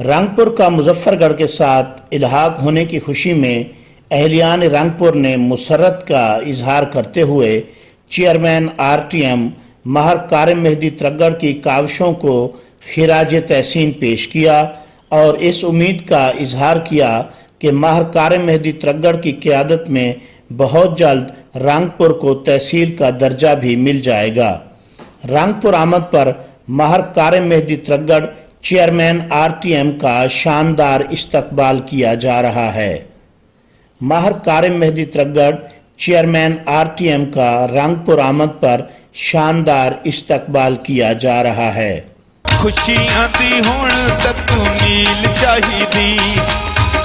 رنگپور کا مظفرگڑھ کے ساتھ الحاق ہونے کی خوشی میں اہلیان رنگپور نے مسرت کا اظہار کرتے ہوئے چیئرمین آر ٹی ایم ماہر کارم مہدی ترگڑ کی کاوشوں کو خراج تحسین پیش کیا اور اس امید کا اظہار کیا کہ ماہر کارم مہدی ترگڑ کی قیادت میں بہت جلد رنگپور کو تحصیل کا درجہ بھی مل جائے گا۔ رنگپور آمد پر ماہر کارم مہدی Targar chairman are T M کا شاندار استقبال کیا جا رہا ہے۔ ماہر کارم مہدی Targar chairman are T M کا رنگپور آمد پر شاندار استقبال کیا جا رہا ہے۔ خوشیاں دی ہون تک میل چاہیدی،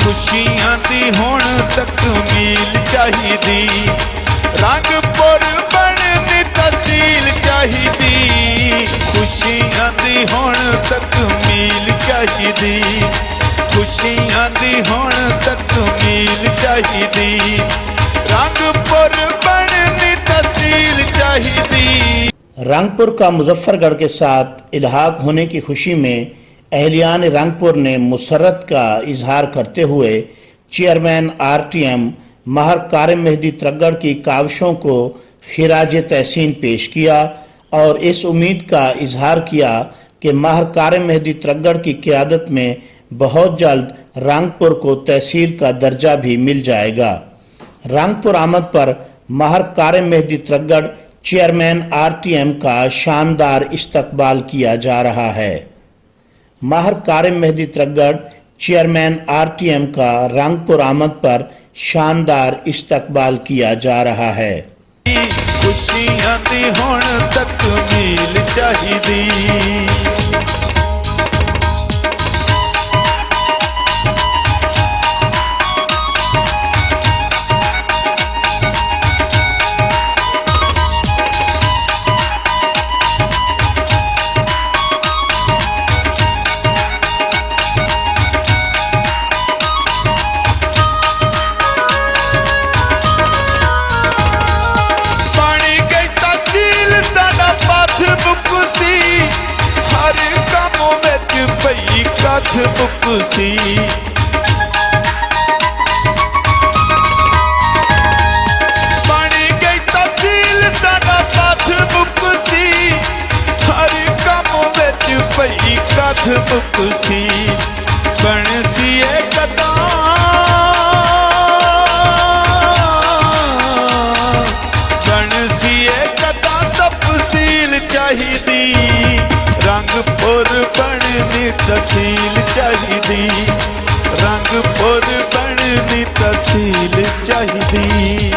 خوشیاں دی ہون تک میل چاہیدی، رنگپور بننی تحصیل چاہیدی، خوشیاں دی ہون تک میل چاہیدی، خوشیاں دی ہون تک میل چاہیدی، رنگپور بننی تحصیل چاہیدی۔ رنگپور کا مظفرگڑھ کے ساتھ الحاق ہونے کی خوشی میں اہلیان رنگپور نے مسرت کا اظہار کرتے ہوئے چیئرمین آر ٹی ایم ماہر کارم مہدی ترگڑ کی کاوشوں کو خراج تحسین پیش کیا اور اس امید کا اظہار کیا کہ ماہر کارم مہدی ترگڑ کی قیادت میں بہت جلد رنگپور کو تحصیل کا درجہ بھی مل جائے گا۔ رنگپور آمد پر ماہر کارم مہدی Targar chairman are T M کا شاندار استقبال کیا جا رہا ہے۔ ماہر کارم مہدی Targar chairman are T M کا رنگپور آمد پر شاندار استقبال کیا جا رہا ہے۔ خوشیاں دی ہون تک میل چاہیدی، کتھ بک سی، بنی گئی تحصیل ساڈا پتھ بک سی، ہر کم وچ پئی کتھ بک سی، بن سی تفصیل چاہیدی، رنگپور بننی تحصیل چاہیدی، رنگپور بننی تحصیل چاہیدی۔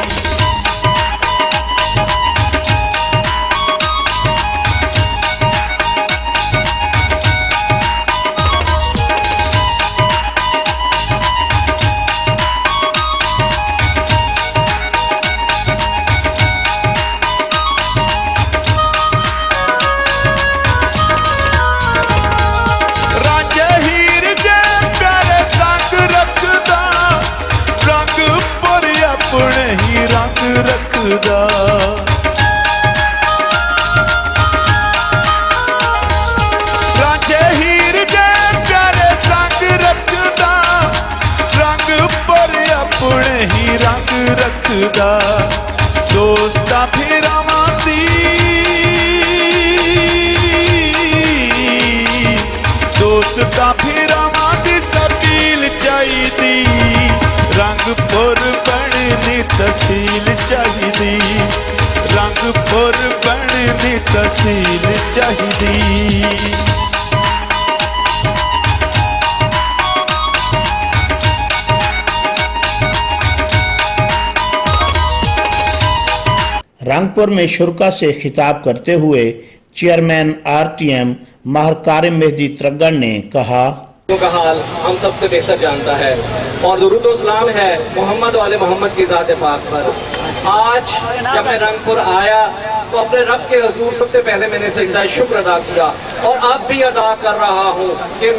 رکھدا رانجھے ہیر جے پیارے سنگ رکھدا، رنگپور اپنے ہی رنگ رکھدا، دوستاں پھراواں دی، دوستاں پھراواں دی سبیل چاہیدی، رنگپور بننی تحصیل چاہیدی، رنگپور بننی تحصیل چاہیدی۔ رنگپور میں شرکا سے خطاب کرتے ہوئے چیئرمین آر ٹی ایم ماہر کارم مہدی ترگڑ نے کہا کا حال ہم سب سے بہتر جانتا ہے اور درود و سلام ہے محمد و آل محمد کی ذات پاک پر۔ آج جب میں رنگپور آیا تو اپنے رب کے حضور سب سے پہلے میں نے سجدہ شکر ادا کیا اور اب بھی ادا کر رہا ہوں کہ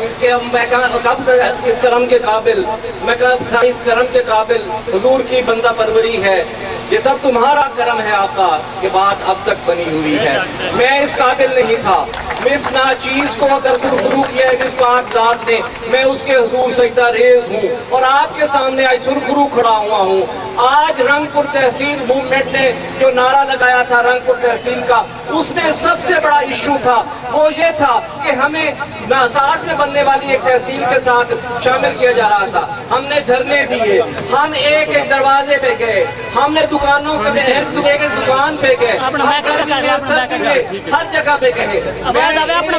میں کب اس کرم کے قابل، میں کب اس کرم کے قابل حضور کی بندہ پروری ہے یہ سب تمہارا کرم ہے آقا کہ بات اب تک بنی ہوئی ہے. میں اس قابل نہیں تھا. اس ناچیز کو اگر سرخرو کیا ہے جس پاک ذات نے, میں اس کے حضور سجدہ ریز ہوں اور آپ کے سامنے آج سرخرو کھڑا ہوا ہوں. آج رنگ پور تحصیل موومنٹ نے جو نعرہ لگایا تھا رنگ پور تحصیل کا, اس میں سب سے بڑا ایشو تھا وہ یہ تھا کہ ہمیں ساتھ میں بننے والی ایک تحصیل کے ساتھ شامل کیا جا رہا تھا. ہم نے دھرنے دیے, ہم ایک ایک دروازے پہ گئے, ہم نے دکانوں پہ ایک ایک دکان پہ گئے, ہر جگہ پہ گئے.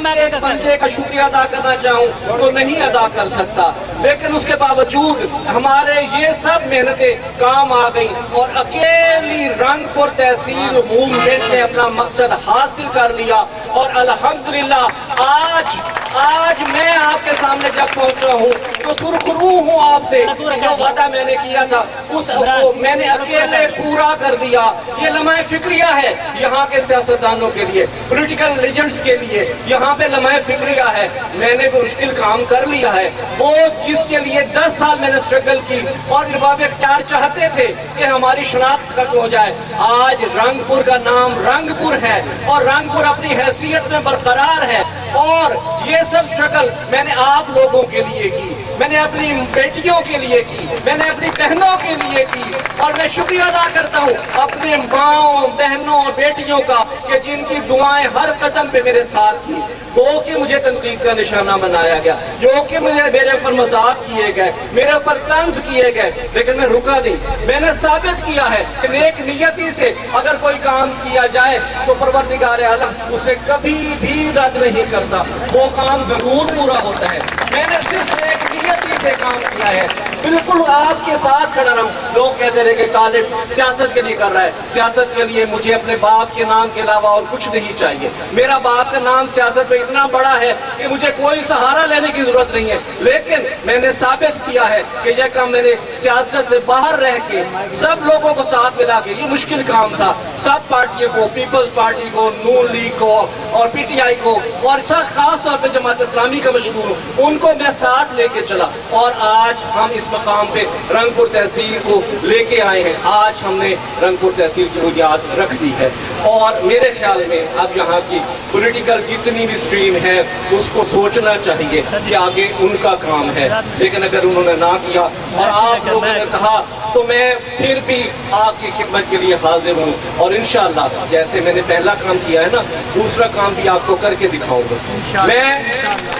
میں ایک بندے کا شکریہ ادا کرنا چاہوں تو نہیں ادا کر سکتا, لیکن اس کے باوجود ہمارے یہ سب محنتیں کام آ گئی اور اکیلی رنگ پور تحصیل موومنٹ نے اپنا مقصد حاصل کر لیا. اور الحمدللہ آج میں آپ کے سامنے جب پہنچا ہوں تو سرخرو ہوں آپ سے. جو وعدہ میں نے کیا تھا اس کو میں نے اکیلے پورا کر دیا. یہ لمحہ فکریہ ہے یہاں کے سیاستدانوں کے لیے, پولیٹیکل لیجنڈز کے لیے. یہاں پہ لمحہ فکریہ ہے. میں نے بھی مشکل کام کر لیا ہے, وہ جس کے لیے 10 سال میں نے سٹرگل کی اور ارباب اختیار چاہتے تھے کہ ہماری شناخت ختم ہو جائے. آج رنگ پور کا نام رنگ پور ہے اور رنگ پور اپنی حیثیت میں برقرار ہے. اور یہ سب سٹرگل میں نے آپ لوگوں کے لیے کی, میں نے اپنی بیٹیوں کے لیے کی, میں نے اپنی بہنوں کے لیے کی. اور میں شکریہ ادا کرتا ہوں اپنے ماؤں بہنوں اور بیٹیوں کا کہ جن کی دعائیں ہر قدم پہ میرے ساتھ تھی. وہ کہ مجھے تنقید کا نشانہ بنایا گیا, جو کہ میرے اوپر مذاق کیے گئے, میرے اوپر طنز کیے گئے, لیکن میں رکا نہیں. میں نے ثابت کیا ہے کہ نیک نیتی سے اگر کوئی کام کیا جائے تو پروردگار عالم اسے کبھی بھی رد نہیں کرتا, وہ کام ضرور پورا ہوتا ہے. میں نے صرف نیک نیتی سے کام کیا ہے, بالکل آپ کے ساتھ کھڑا رہا ہوں. لوگ کہتے رہے کہ طالب سیاست کے لیے کر رہا ہے. سیاست کے لیے مجھے اپنے باپ کے نام کے علاوہ اور کچھ نہیں چاہیے. میرا باپ کا نام سیاست میں اتنا بڑا ہے کہ مجھے کوئی سہارا لینے کی ضرورت نہیں ہے, لیکن میں نے ثابت کیا ہے کہ یہ کام میں نے سیاست سے باہر رہ کے سب لوگوں کو ساتھ ملا کے, یہ مشکل کام تھا, سب پارٹیوں کو, پیپلز پارٹی کو, نون لیگ کو اور پی ٹی آئی کو اور خاص طور پہ جماعت اسلامی کا مشہور ہوں, ان کو میں ساتھ لے کے چلا. اور آج ہم اس مقام پہ رنگ پور تحصیل کو لے کے آئے ہیں. آج ہم نے رنگ پور تحصیل کی بنیاد رکھ دی ہے اور میرے خیال میں اب یہاں کی پولیٹیکل جتنی بھی سٹریم ہے اس کو سوچنا چاہیے کہ آگے ان کا کام ہے. لیکن اگر انہوں نے نہ کیا اور آپ لوگوں نے کہا تو میں پھر بھی آپ کی خدمت کے لیے حاضر ہوں. اور انشاءاللہ جیسے میں نے پہلا کام کیا ہے نا, دوسرا کام بھی آپ کو کر کے دکھاؤں گا. میں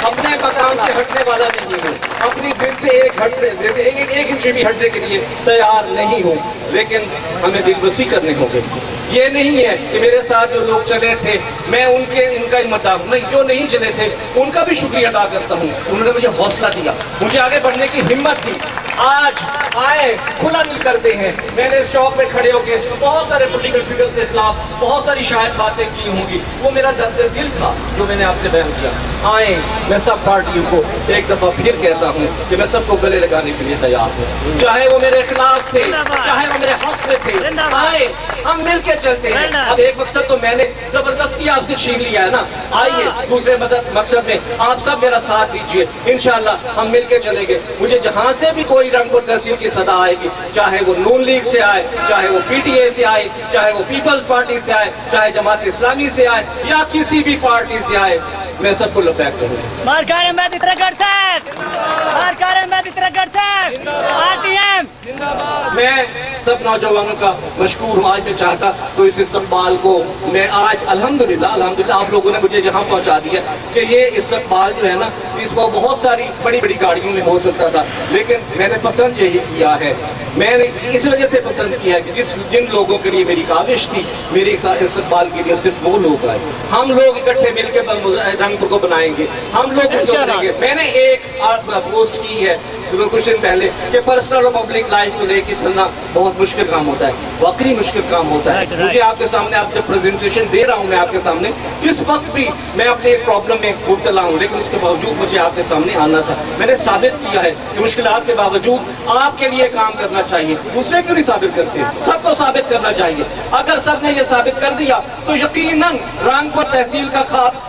اپنے مقام سے ہٹنے والا نہیں ہوں, اپنی ضد سے ایک انچ بھی ہٹنے کے لیے تیار نہیں ہوں, لیکن ہمیں دل وسیع کرنے ہوں گے. یہ نہیں ہے کہ میرے ساتھ جو لوگ چلے تھے میں ان کا مداح نہیں, جو نہیں چلے تھے ان کا بھی شکریہ ادا کرتا ہوں. انہوں نے مجھے حوصلہ دیا, مجھے آگے بڑھنے کی ہمت دی. آج آئے کھلا دل کرتے ہیں. میں نے اس چوک پہ کھڑے ہو کے بہت سارے پولیٹیکل فگرز کے خلاف بہت ساری شاید باتیں کی ہوں گی, وہ میرا درد دل تھا جو میں نے آپ سے بیان کیا. آئیں, میں سب پارٹیوں کو ایک دفعہ پھر کہتا ہوں کہ میں سب کو گلے لگانے کے لیے تیار ہوں, چاہے وہ میرے خلاف تھے چاہے وہ میرے حق میں تھے. آئے ہم مل کے چلتے ہیں. اب ایک مقصد تو میں نے زبردستی آپ سے چھین لیا ہے نا, آئیے دوسرے مقصد میں آپ سب میرا ساتھ دیجئے, انشاءاللہ ہم مل کے چلیں گے. مجھے جہاں سے بھی کوئی رنگ پور تحصیل کی صدا آئے گی, چاہے وہ نون لیگ سے آئے, چاہے وہ پی ٹی اے سے آئے, چاہے وہ پیپلز پارٹی سے آئے, چاہے جماعت اسلامی سے آئے یا کسی بھی پارٹی سے آئے, میں سب کو لبیک کروں گا. مارکار مہدی ترگڑ صاحب, مارکار مہدی ترگڑ صاحب, آر ٹی ایم. میں سب نوجوانوں کا مشکور ہوں. آج میں چاہتا تو اس استقبال کو میں آج الحمدللہ آپ لوگوں نے مجھے جہاں پہنچا دیا کہ یہ استقبال جو ہے نا اس کو بہت ساری بڑی بڑی گاڑیوں میں ہو سکتا تھا, لیکن میں نے پسند یہی کیا ہے. میں نے اس وجہ سے پسند کیا ہے کہ جن لوگوں کے لیے میری کاوش تھی میری استقبال کے لیے صرف وہ لوگ آئے. ہم لوگ اکٹھے مل کے رنگ پور کو بنائیں گے, ہم لوگ اس کو کریں گے. میں نے ایک پوسٹ کی ہے کچھ دن پہلے کہ پرسنل اور پبلک لائف کو لے کے چلنا بہت مشکل کام ہوتا ہے, واقعی مشکل کام ہوتا ہے. مجھے آپ کے سامنے آپ جب پریزنٹیشن دے رہا ہوں میں آپ کے سامنے, اس وقت بھی میں اپنے ایک پرابلم میں مبتلا ہوں, لیکن اس کے باوجود مجھے آپ کے سامنے آنا تھا. میں نے ثابت کیا ہے کہ مشکلات کے باوجود آپ کے لیے کام کرنا چاہیے. دوسرے کیوں نہیں ثابت کرتے, سب کو ثابت کرنا چاہیے. اگر سب نے یہ ثابت کر دیا تو یقیناً رنگ پور تحصیل کا خواب